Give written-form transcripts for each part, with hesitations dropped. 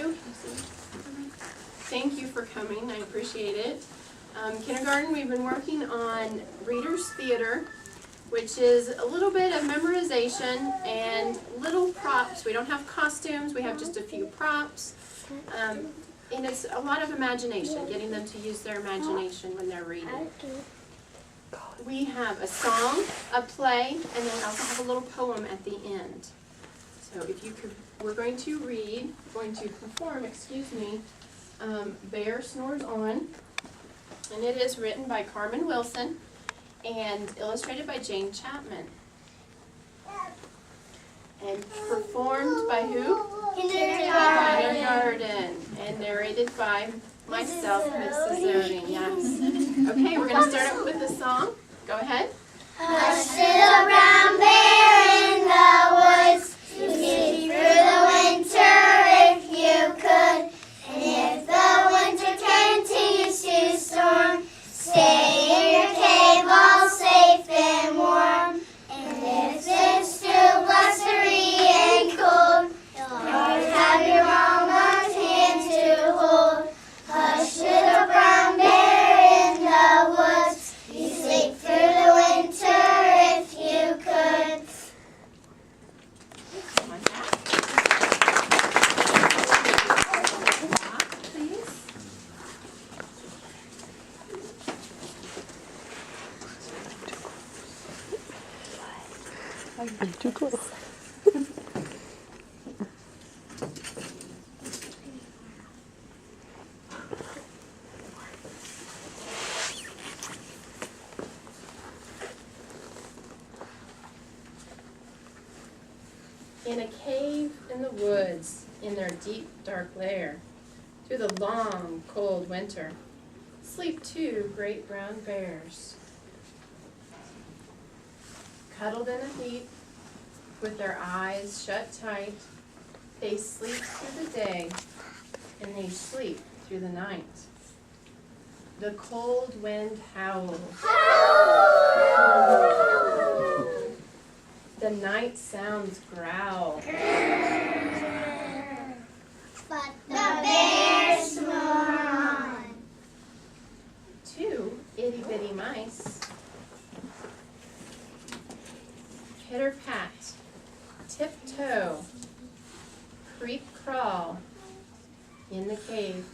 you. Thank you for coming. I appreciate it. Kindergarten, we've been working on Reader's Theater, which is a little bit of memorization and little props. We don't have costumes. We have just a few props. And it's a lot of imagination, getting them to use their imagination when they're reading. We have a song, a play, and then we also have a little poem at the end. So if you could, we're going to perform, Bear Snores On. And it is written by Carmen Wilson and illustrated by Jane Chapman. And performed by who? Kindergarten. And narrated by myself, Miss Cesarean, yes. Okay, we're going to start out with the song. Go ahead. Hush, little brown bear in the woods, you sleep through the winter if you could. And if the winter continues to storm, stay in your cave all safe and warm. And if it's too blustery and cold, you'll always have your mama's hand to hold. Hush, little brown bear in the woods, you sleep through the winter if you could. I'm too close. In a cave in the woods, in their deep, dark lair, through the long, cold winter, sleep two great brown bears. Cuddled in a heap, with their eyes shut tight, they sleep through the day, and they sleep through the night. The cold wind howls. The night sounds growl. But the bears snore on. Two itty-bitty mice pitter-pat, tiptoe, creep-crawl in the cave.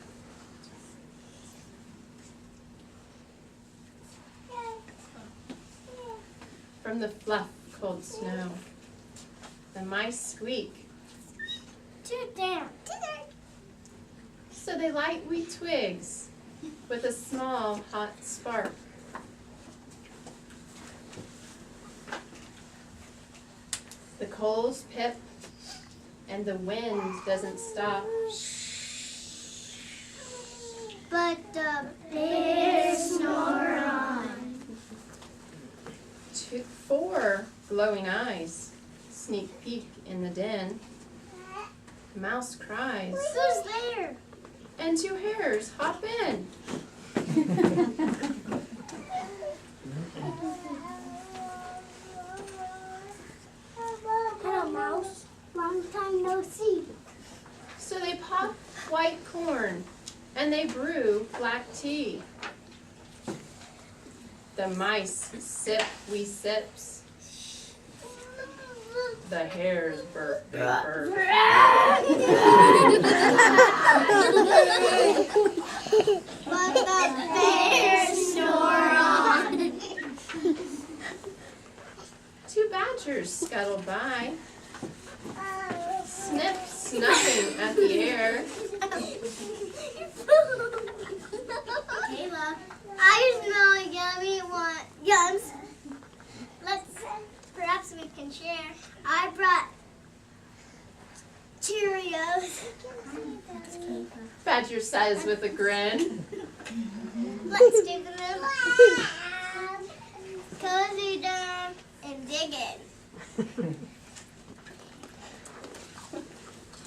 From the fluff cold snow, the mice squeak. Too down. So they light wee twigs with a small hot spark. The coals pip and the wind doesn't stop. But the bears snore on. Four glowing eyes sneak peek in the den. The mouse cries. Who's there? And two hares hop in. Hello, mouse. Long time no see. So they pop white corn and they brew black tea. The mice sip wee sips. The hares burp big burp. But the bears snore on. Two badgers scuttle by, snip snuffing at the air. Kayla, I smell yummy yums. Perhaps we can share. I brought Cheerios. Badger says with a grin. Let's do the lab. Cozy down and dig in.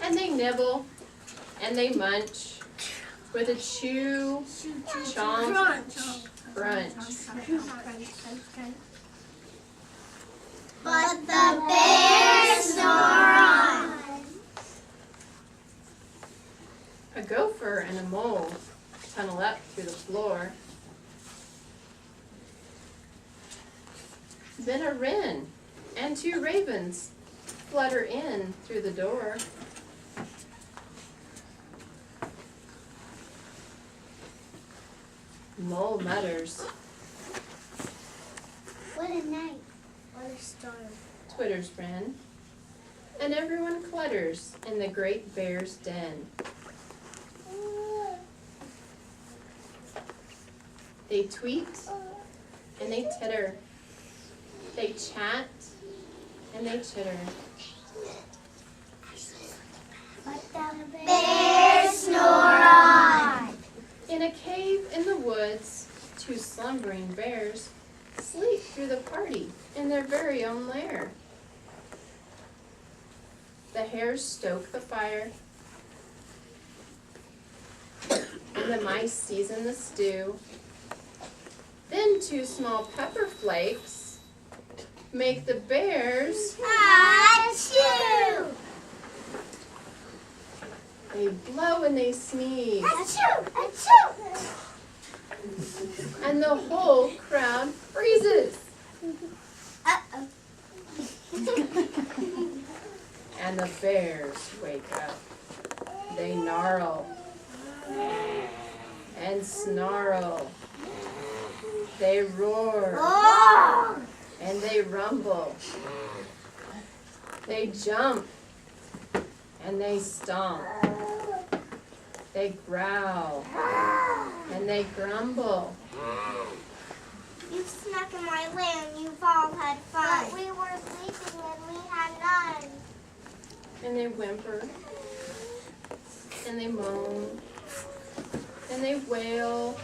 And they nibble and they munch with a chew, chomp, crunch. But the bears snore on. gopher and a mole tunnel up through the floor. Then a wren and 2 ravens flutter in through the door. Mole mutters, What a night. What a storm. twitters wren, and everyone clutters in the great bear's den. They tweet and they titter. They chat and they chitter. Bears snore on. In a cave in the woods, 2 slumbering bears sleep through the party in their very own lair. The hares stoke the fire, and the mice season the stew. Then 2 small pepper flakes make the bears Achoo! they blow and they sneeze, Achoo! Achoo! and the whole crowd freezes. Uh-oh. And the bears wake up. They gnarl and snarl. They roar Oh! and they rumble. They jump and they stomp. They growl and they grumble. You snuck in my lair and you've all had fun. But we were sleeping and we had none. And they whimper and they moan and they wail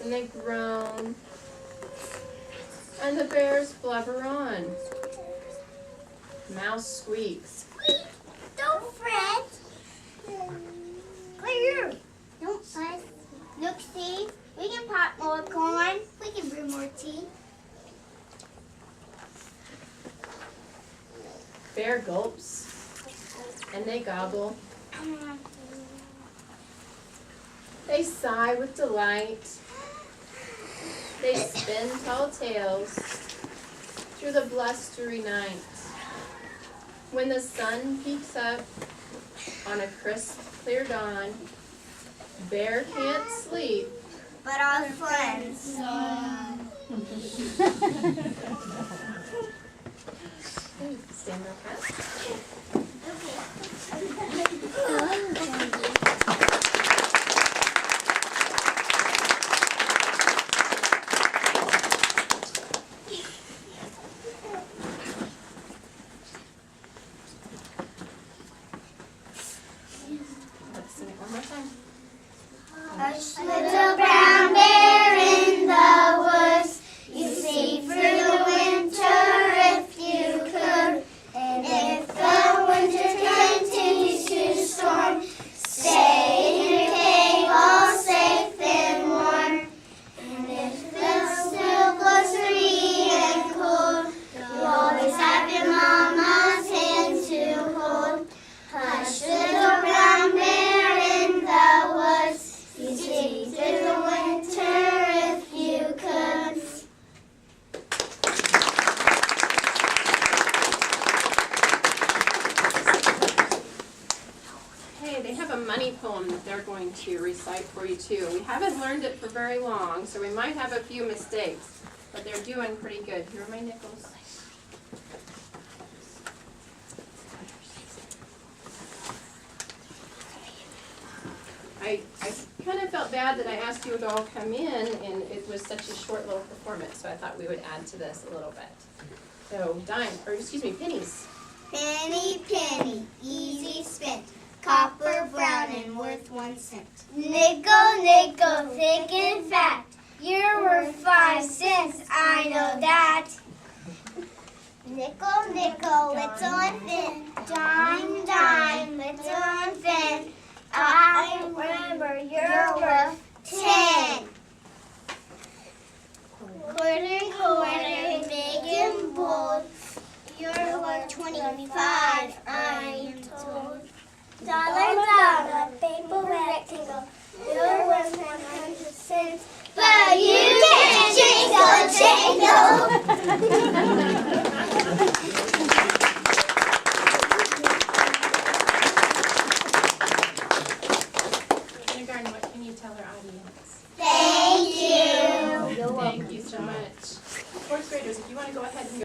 and they groan, and the bears blubber on. Mouse squeaks. Don't fret. Clear. Don't fuss. Look, see, we can pop more corn. We can brew more tea. Bear gulps and they gobble. They sigh with delight. They spin tall tales through the blustery night. When the sun peeks up on a crisp, clear dawn, Bear can't sleep. But our friends. Stand up, Kat. Let's sing it one more time. Hush, little brown bear in the woods, you see through the winter if you could. And if the winter continues to storm, stay in your cave all safe and warm. And if the snow blows free and cold, you always have your mama's hand to hold. Hush, little brown bear in the woods, you see through the winter if you could. Hey, they have a money poem that they're going to recite for you too. We haven't learned it for very long, so we might have a few mistakes, but they're doing pretty good. Here are my nickels. I kind of felt bad that I asked you to all come in, and it was such a short little performance, so I thought we would add to this a little bit. So, pennies. Penny, penny, easy spent, copper brown and worth 1 cent. Nickel, nickel, thick and fat, you're worth 5 cents, I know that. Nickel, nickel, little and thin, dime, dime, little and thin, I remember you're worth 10. Quarter, quarter, big and bold, you're worth 25, I am told. Dollar, dollar, baby tell our audience? Thank you. Thank you so much. Fourth graders, if you want to go ahead and